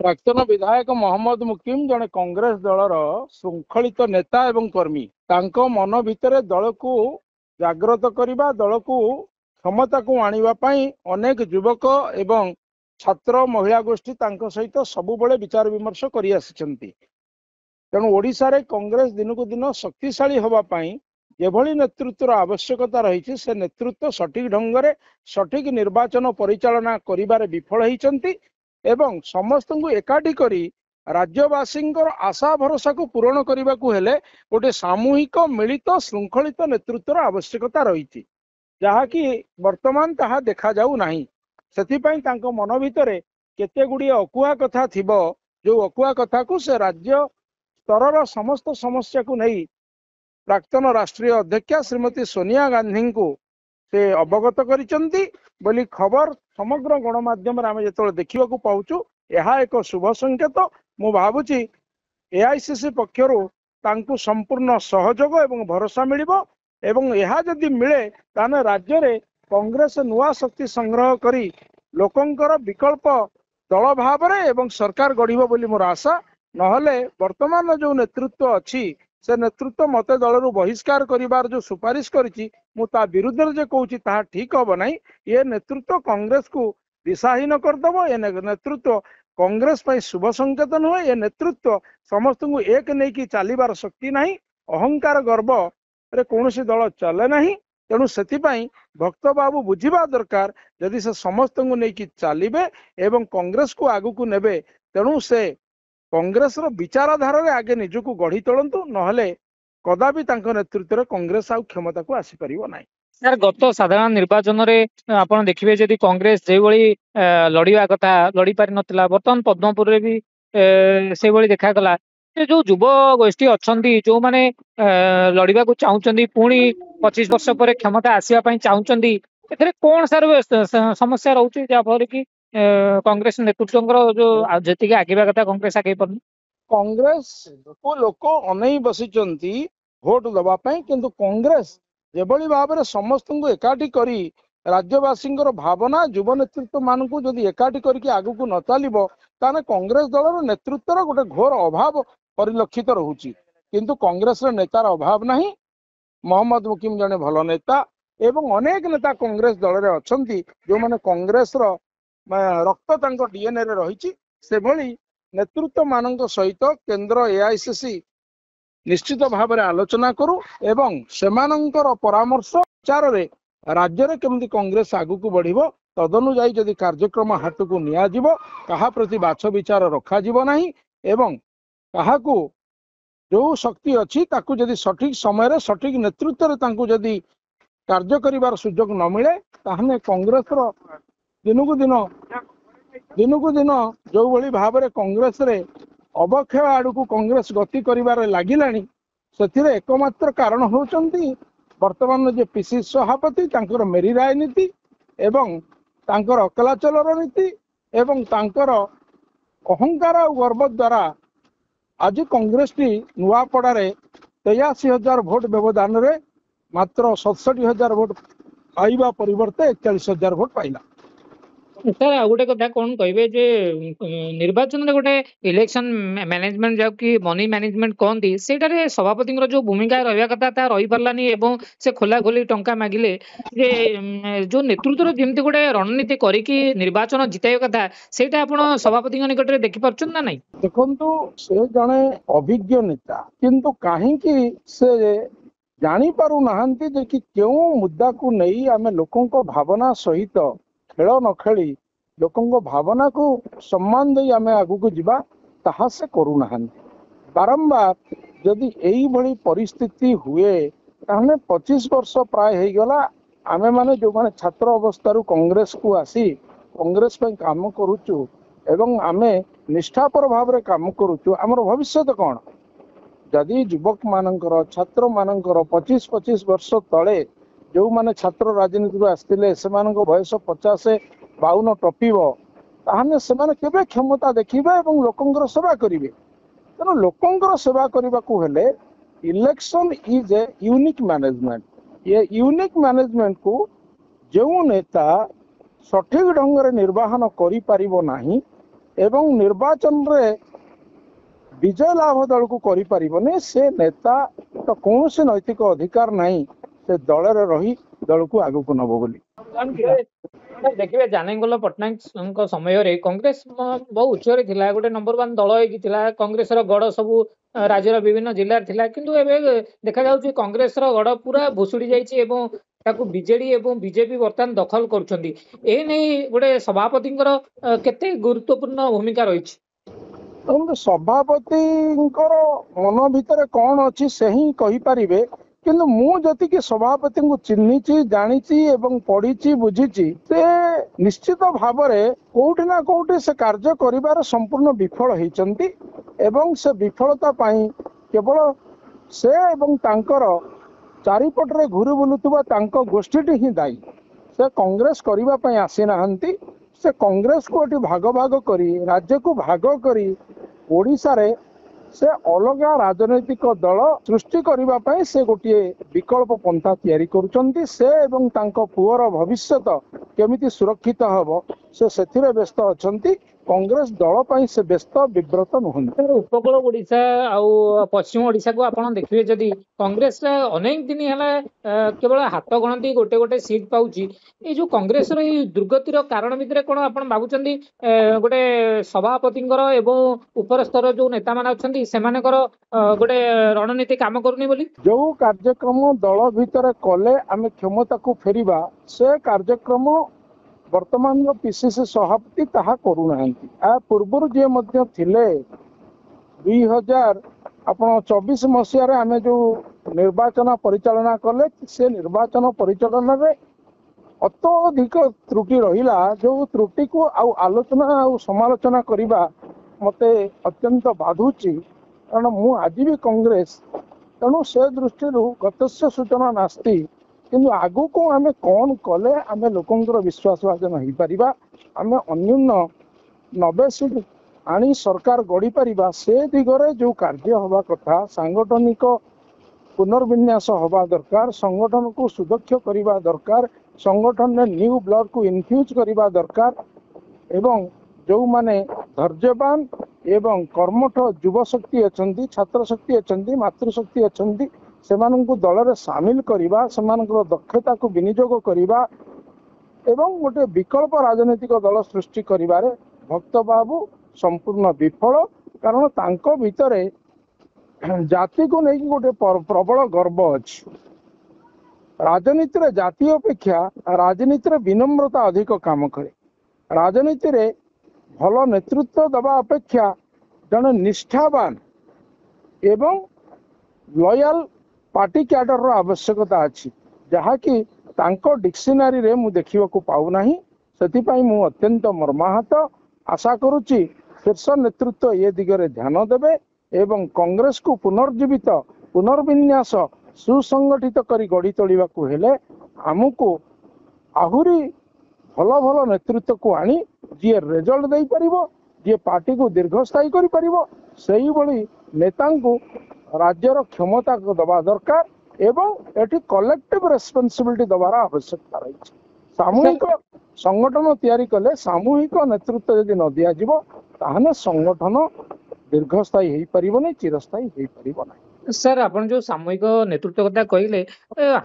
प्राक्तन विधायक मोहम्मद मुकिम जड़े कांग्रेस दलर श्रृंखलित नेता एवं कर्मी तांको मन भितर दल को जागृत करने दल को क्षमता को आने अनेक युवक एवं छात्र महिला गोष्ठी सहित सबुबले विचार विमर्श कर आसी तेणु ओडिशा रे कांग्रेस दिन को दिन शक्तिशाली होगापाई जेभली नेतृत्वर आवश्यकता रही से नेतृत्व सठिक ढंग से सठिक निर्वाचन परिचालना करिबारे विफल होइचंती एवं समस्त को एकाठी करी राज्यवासी आशा भरोसा को पूरण करने को हेले गोटे सामूहिक मिलित श्रृंखलित नेतृत्वर आवश्यकता रही जहाँकि वर्तमान ताहा देखा जाऊ नाही सेथिपाई तांको मन भितर केते गुड़िए अकुहा कथा थिबो जो अकुहा कथा को से राज्य स्तर समस्त समस्या को नहीं प्राक्तन राष्ट्रीय अध्यक्षा श्रीमती सोनिया गांधी को से अवगत करिसंती बोली खबर समग्र गणमाध्यम आम जो देखा पाऊँ यह एक शुभ संकेत मु भावुची एआईसीसी पक्षर तांकु संपूर्ण सहयोग एवं भरोसा मिलिबो एवं यह जदि मिले ताने राज्य रे कांग्रेस नुआ शक्ति संग्रह करी लोकंकर विकल्प दल भाव एवं सरकार गढ़िबो बोली मोर आशा नहले वर्तमान जो नेतृत्व अच्छी से नेतृत्व मत दल बहिष्कार करिवार जो सुपारिश करिछि मु ता विरुद्ध जे कहूछि ताहा ठीक हबो नहीं ये नेतृत्व कांग्रेस को दिशाहीन करदेव ये नेतृत्व कांग्रेस पर शुभ संकेत नुहे ये नेतृत्व समस्त को एक नहीं कि चलिबार शक्ति नहीं अहंकार गर्व रे कौनसी दल चले नहीं तेणु से भक्त बाबू बुझा दरकार जदि से समस्त को लेकिन चलिए एवं कांग्रेस को आगु को नेबे तेणु से कांग्रेस विचारधारा रे आगे निजको गढ़ी तोलंतु नहले कदापि तांको नेतृत्व कांग्रेस आ क्षमता को आसी परिबो नाही। सर गत साधारण निर्वाचन रे आपण देखिबे जदि कांग्रेस जे भली लड़िया कथा लड़ी पारि नथिला वर्तमान पद्मपुर रे भी से भली देखा गला जो युव गोष्ठी अच्छी जो माने लड़िबा को चाहूचंदी पुणी 25 वर्ष पर क्षमता आसीबा पई चाहूचंदी एथरे कोन सर समस्या रहउची जा फल कि कांग्रेस नेतृत्व जो जति आगे कथा कांग्रेस आगे पर कांग्रेस को लोक अनै बसिचंती भोट दबा पई किंतु कांग्रेस जेभली भाव में समस्त को एकाठी करी राज्यवासी भावना युव नेतृत्व मान को जदि एकाठी करके आगु को न चलिबो ताने कांग्रेस दलर नेतृत्वर गोटे घोर अभाव परिलक्षित रहुची किंतु कांग्रेस नेतार अभाव नहीं। मोहम्मद मुकिम जने भल नेता एवं अनेक नेता कांग्रेस दल रे अछंती जो माने कांग्रेस रक्त तांको डीएनए रे रहिची से भली नेतृत्व मानक सहित केंद्र एआईसीसी निश्चित भाव में आलोचना करू एवं सेमानंकर परामर्श विचार रे राज्य रे केमती कांग्रेस आगु को बढ़िबो तदनुजाई जदि कार्यक्रम हाथ को निया जिवो कहा प्रति बाछ विचार रखा जिवो नाही एवं कहा को जो शक्ति अच्छी ताकू जदि सठिक समय रे सठिक नेतृत्व रे तांकू जदि कार्य करिवार सुजोग न मिले ताहने कांग्रेस रो दिनकू दिन जो भली भाव में कांग्रेस रे अवक्षय आड़ को कांग्रेस गति करिवार लागिलानी से एकमात्र कारण होचंती वर्तमान जे पीसी सभापति तांकर मेरी राजनीति एवं तांकर अकलाचलर नीति एवं तांकर अहंकार और गर्व द्वारा आज कांग्रेस टी नुआपड़े 83,000 भोट व्यवधान रे मात्र 67,000 भोट पाइबा परिवर्ते 41,000 भोट पाइला। सर आ गोटे कथा कौन कहे जे निर्वाचन में गोटे इलेक्शन मैनेजमेंट जो कि मनी मैनेजमेंट कहती से सभापति जो भूमिका रहा कथा ता रही पार्लानी एवं से खोला खोली टंका मागिले जे जो नेतृत्व जमी गोटे रणनीति करिकी निर्वाचन जिताइबा कथा सेटा आपण सभापति निकट में देखि पारछन ना नहीं। देखंतु से जने अभिज्ञ नेता किंतु काहे कि से जानी पारु नाहंती जे कि केउ मुद्दा को नहीं आमे लोकन को भावना सहित खेल न खेली लोकों भावना को सम्मान दे आमे आगु को जीवा ताहा से करू नाहंती बारंबार जदि एई भली परिस्थिति हुए ताहने 25 वर्ष प्राय हे गला आमे माने जो माने छात्र अवस्था कांग्रेस को आसी कांग्रेस पे काम करूचु एवं आमे निष्ठापर भाव रे काम करूचु हमर भविष्य कौन जदि युवक मानकर छात्र मानकर 25 वर्ष तले जो माने छात्र राजनीति आसते से बयस 50-52 टपिब ताहने से केबे क्षमता देखिबे एवं लोकंकर सेवा करिवे तेणु लोकंकर सेवा करने को हेले election is a unique management ये यूनिक मैनेजमेंट को जो नेता सठिक ढंग से निर्वाहन करि पारिबो नाही एवं निर्वाचन रे विजय लाभ दल को करि परिबने से नेता तो कौन से नैतिक अधिकार नहीं से दल रे रही दल को आगु को नबो बोली देखिए जानगोल पट्टनायक समय कांग्रेस बहु उच्च थिला गोटे नंबर 1 दल होगी कांग्रेस गड़ सब राज्यर विभिन्न जिले थिला किंतु एबे देखा जाउछि कांग्रेस गड़ पूरा भुसुड़ी जाइछि एवं ताकू बीजेडी एवं बीजेपी वर्तमान दखल करुछंदी ए नै गोटे सभापति केते गुरुत्वपूर्ण भूमिका रही सभापति मन भितर कौन अच्छी से ही कही पारिबे किंतु मु जति कि सभापति को चिन्हिची जानिची एवं पढ़ी बुझीची से निश्चित भाव कोउठी ना कोउठी से कार्य करिवार संपूर्ण विफल होइचंती एवं से विफलता पाई केवल से एवं तांकर चारिपटरे घुरी बुलुतुबा तांको गोष्ठी ही दायी से कांग्रेस करिबा पई आसी नाहंती से कांग्रेस को एटी भाग भाग करी राज्य को भाग करी ओडिशा रे से अलगा राजनैतिक दल सृष्टि करिबा पई से गोटे विकल्प पंथा तैयारी करुचंती से एवं तांको पुअर भविष्यत केमिति सुरक्षित हबो से सेथिरे व्यस्त अछंती कांग्रेस दल पई से व्यस्त विव्रत नुहंती उपकूल ओडिशा आउ पश्चिम ओडिशा को आपण देखिबे जदी कांग्रेस अनेक दिन हला केवल हाथ गणती गोटे गोटे सीट पाउची ए जो कांग्रेस रो दुर्गतिर कारण भितरे कोन आपण बाबुचंदी गोटे सभापतिंकर एवं ऊपर स्तर जो नेता मान अछंती सेमानकर गोटे रणनीति काम करूनी बोली जो कार्यक्रम दल भितर कले आमे क्षमता को फेरिबा से कार्यक्रम वर्तमान पीसीसी सभापति ताहा करूनाहांती आ पूर्वर जे मध्य थिले 2024 मसीह रे आमे जो निर्वाचन परिचालना कले से निर्वाचन परिचालन रे अत्यधिक त्रुटि रहिला जो त्रुटि को आउ आलोचना आउ समालोचना करिबा मते अत्यंत बाधुची कारण मु आज भी कांग्रेस तेणु से दृष्टि गतस्य सूचना नास्ती किंतु आगु को आमे कौन कले आमे लोकंकर विश्वास भाजन हो पारिबा आमे अन्यून 90 सीट आनी सरकार गढ़ी पारिबा से दिगरे जो कार्य हवा कथा सांगठनिक पुनर्विन्यास हवा दरकार संगठन को सुदक्ष करिबा दरकार संगठन ने न्यू ब्लड को इनफ्यूज करिबा दरकार एवं जो माने धैर्यवान एवं कर्मठ युव शक्ति अछंती छात्र शक्ति अछंती मातृशक्ति अछंती सेमानंकु दल रे शामिल करिबा सेमानकर दक्षता को विनियोग करिबा एवं गोटे विकल्प राजनीतिक दल सृष्टि करिबारे भक्त बाबू संपूर्ण विफल कारण तांको भितरे जाति को लेकिन गोटे प्रबल गर्व अछि राजनीति रे जाति अपेक्षा राजनीति रे विनम्रता अधिक काम करे राजनीति रे भल नेतृत्व दबा अपेक्षा जन निष्ठावान एवं लॉयल पार्टी कैडर रो आवश्यकता अछि जहाँकि तांको डिक्शनरी रे मु देखिबा को पाउ नाही सेति पई मु अत्यंत मर्माहत आशा करूची शीर्ष नेतृत्व ये दिगरे ध्यान देबे एवं कांग्रेस को पुनर्जीवित पुनर्विन्यास सुसंगठित करी गढ़ी तोलिबा को हेले हमको आहुरी भल भल नेतृत्व को आनी जी रिजल्ट दे परिबो जी पार्टी को दीर्घस्थायी करि परिबो सेही बळी नेतांग को राज्यर क्षमता को दबा दरकार एवं एटी कलेक्टिव रेस्पॉन्सिबिलिटी दबार आवश्यकता रही सामूहिक संगठन तैयारी कले सामूहिक नेतृत्व यदि न दिया जिवो ताहने संगठन दीर्घस्थायी हो पारिबो नै चिरस्थायी हो पारिबो नै सर आपण जो सामूहिक नेतृत्व कथा कहले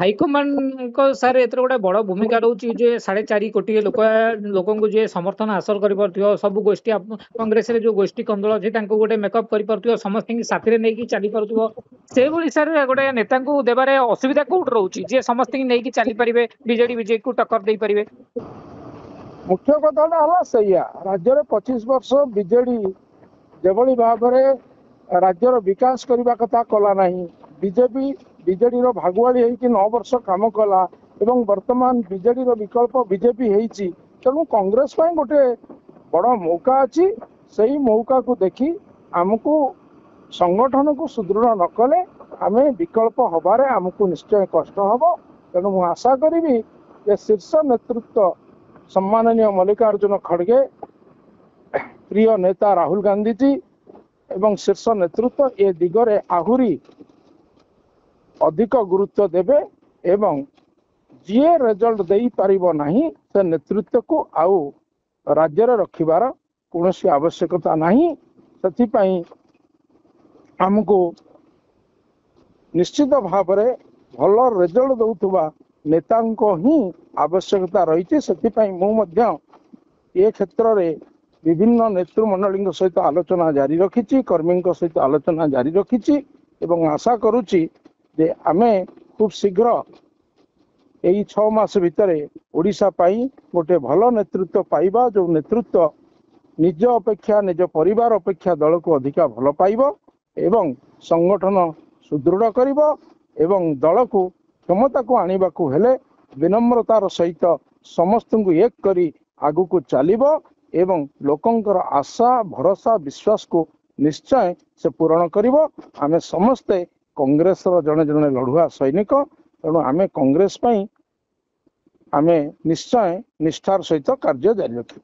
हाइकमांड को सर एतर गोटे बड़ भूमिका रहउची जे 4.5 कोटी लोकन को जे समर्थन हासिल करि परथियो सब गोष्ठी कांग्रेस रे जो गोष्ठी कंदल अछि तांको गोटे मेकअप करि परथियो समस्त की साथी रे नै की चली परथियो से बोली सर गोटे नेता को देबारे असुविधा कोट रहउची जे समस्त की नै की चली परिबे बीजेडी को टक्कर देई परिबे मुख्य कथाटा हला सैया राज्य रे 25 वर्ष बीजेडी जेबळी भाबरे राज्यर विकास करने कथा कला नहीं बीजेपी बीजेडी रो भागुआली है कि 9 वर्ष काम कला एवं वर्तमान बीजेडी रो विकल्प बीजेपी है तेणु कांग्रेस पाई गोटे बड़ मौका अच्छी सही मौका को देखी आमको संगठन को सुदृढ़ न कले आम विकल्प हबारे आमको निश्चय कष्ट हम तेणु मु आशा करी शीर्ष नेतृत्व सम्माननीय मल्लिकार्जुन खड़गे प्रिय नेता राहुल गांधी जी एवं शीर्ष नेतृत्व ए दिगरे आहुरी अधिक गुरुत्व देवे एवं जी रिजल्ट दे पारिबो नहीं से नेतृत्व को आउ राज्य रखिबार କୌଣସି ଆବଶ୍ୟକତା ନାହିଁ। ସେଥିପାଇଁ ଆମକୁ ନିଶ୍ଚିତ ଭାବରେ ଭଲ ରେଜଲ୍ଟ ଦେଉଥିବା ନେତାଙ୍କ ହିଁ ଆବଶ୍ୟକତା ରହିଛି। ସେଥିପାଇଁ ମୁଁ ମଧ୍ୟ ଏ କ୍ଷେତ୍ରରେ ବିଭିନ୍ନ ନେତୃମଣ୍ଡଳୀଙ୍କ ସହିତ ଆଲୋଚନା ଜାରି ରଖିଛି, କର୍ମୀଙ୍କ ସହିତ ଆଲୋଚନା ଜାରି ରଖିଛି ଏବଂ ଆଶା କରୁଛି ଯେ ଆମେ ଖୁବ୍ ଶୀଘ୍ର ଏଇ 6 ମାସ ଭିତରେ ଓଡ଼ିଶା ପାଇଁ ଗୋଟେ ଭଲ ନେତୃତ୍ୱ ପାଇବା, ଯେଉଁ ନେତୃତ୍ୱ ନିଜ ଅପେକ୍ଷା ନିଜ ପରିବାର ଅପେକ୍ଷା ଦଳକୁ ଅଧିକା ଭଲ ପାଇବ ଏବଂ ସଂଗଠନ ସୁଦୃଢ଼ କରିବ ଏବଂ ଦଳକୁ କ୍ଷମତାକୁ ଆଣିବାକୁ ହେଲେ ବିନମ୍ରତାର ସହିତ ସମସ୍ତଙ୍କୁ ଏକ କରି ଆଗକୁ ଚାଲିବ ଏବଂ ଲୋକଙ୍କର ଆଶା ଭରସା ବିଶ୍ୱାସକୁ ନିଶ୍ଚୟ ସେ ପୂରଣ କରିବ। ଆମେ ସମସ୍ତେ କଂଗ୍ରେସର ଜଣେ ଜଣେ ଲଢୁଆ ସୈନିକ, ତେଣୁ ଆମେ କଂଗ୍ରେସ ପାଇଁ ଆମେ ନିଶ୍ଚୟ ନିଷ୍ଠାର ସହିତ କାର୍ଯ୍ୟ ଜାରି ରଖିବୁ।